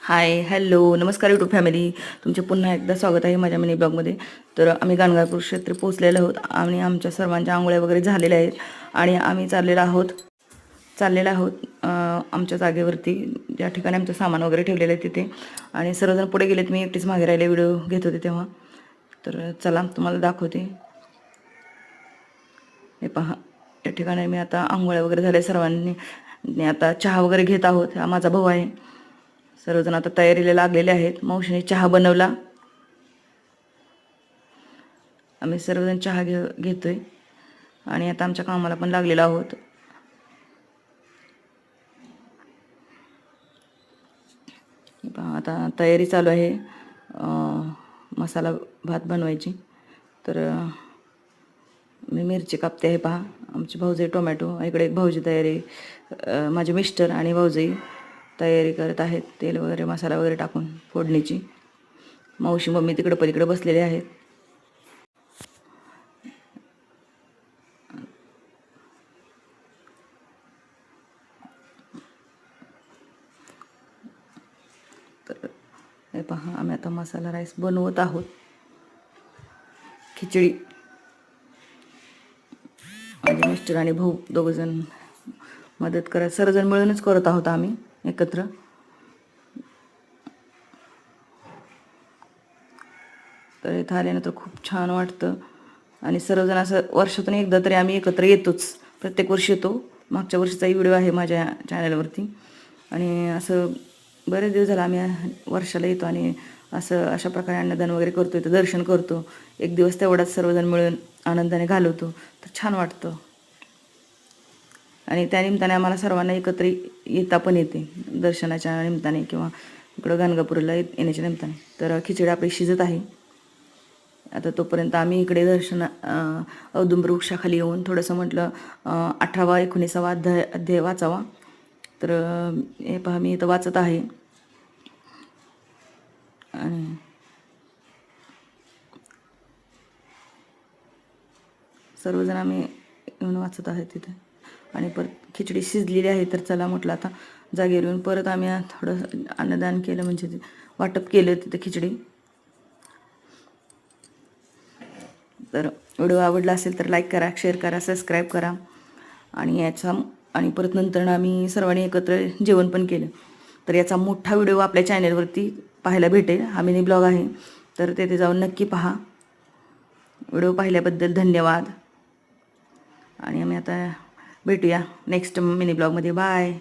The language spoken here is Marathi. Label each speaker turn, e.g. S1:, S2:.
S1: हाय हॅलो नमस्कार यूट्यूब फॅमिली. तुमचे पुन्हा एकदा स्वागत आहे माझ्या मिनी ब्लॉगमध्ये. तर आम्ही गाणगापूर क्षेत्र पोहोचलेलो आहोत आणि आमच्या सर्वांच्या आंघोळ्या वगैरे झालेल्या आहेत आणि आम्ही चाललेलो आहोत आमच्या जागेवरती, ज्या ठिकाणी आमचं सामान वगैरे ठेवलेलं आहे तिथे. आणि सर्वजण पुढे गेलेत, मी एकटीच मागे राहिले व्हिडिओ घेत होते तेव्हा. तर चला तुम्हाला दाखवते. हे पहा, या ठिकाणी मी आता आंघोळ्या वगैरे झाल्या सर्वांनी. आता चहा वगैरे घेत आहोत. हा माझा भाऊ आहे. सर्वजण आता तयारीला लागलेले आहेत. मावशीने चहा बनवला. आम्ही सर्वजण चहा घेतोय आणि आता आमच्या कामाला पण लागलेलो आहोत. आता तयारी चालू आहे मसाला भात बनवायची. तर मी मिरची कापते आहे. पहा, आमचे भाऊजाई टोमॅटो, इकडे एक भाऊजी तयारी, माझे मिस्टर आणि भाऊजाई तयारी करत आहेत. तेल वगैरे मसाला वगैरे टाकून फोडणीची. मावशी मम्मी तिकडे पलीकडे बसलेले आहेत. तर हे पहा, आम्ही आता मसाला राईस बनवत आहोत. खिचडी माझे मिस्टर आणि भाऊ दोघंजण मदत करत, सर्वजण मिळूनच करत आहोत आम्ही एकत्र. तर इथं आल्यानंतर खूप छान वाटतं आणि सर्वजण असं वर्षातून एकदा तरी आम्ही एकत्र येतोच. प्रत्येक वर्षी येतो. मागच्या वर्षीचाही व्हिडिओ आहे माझ्या चॅनलवरती. आणि असं बरेच दिवस झाला आम्ही वर्षाला येतो आणि अशा प्रकारे अन्नदान वगैरे करतो, इथं दर्शन करतो. एक दिवस तेवढाच सर्वजण मिळून आनंदाने घालवतो. तर छान वाटतं आणि त्या निमित्ताने आम्हाला सर्वांना एकत्र येता पण येते, दर्शनाच्या निमित्ताने किंवा इकडं गाणगापूरला येण्याच्या निमित्ताने. तर खिचडी आपली शिजत आहे. आता तोपर्यंत आम्ही इकडे औदुंबर वृक्षाखाली येऊन थोडंसं म्हटलं 18वा 19वा अध्याय वाचावा. तर हे पहा, मी इथं वाचत आहे आणि सर्वजण आम्ही येऊन वाचत आहे तिथे. आणि परत खिचडी शिजलेली आहे. तर चला म्हटलं आता जागेवर येऊन परत आम्ही थोडं अन्नदान केलं, म्हणजे वाटप केलं तिथे खिचडी. तर व्हिडिओ आवडला असेल तर लाईक करा, शेअर करा, सबस्क्राईब करा. आणि परत नंतर आम्ही सर्वांनी एकत्र जेवण पण केलं. तर याचा मोठा व्हिडिओ आपल्या चॅनलवरती पाहायला भेटेल. हा मिनी ब्लॉग आहे, तर तेथे जाऊन नक्की पहा. व्हिडिओ पाहिल्याबद्दल धन्यवाद आणि आम्ही आता भेटूया नेक्स्ट मिनी ब्लॉगमध्ये. बाय.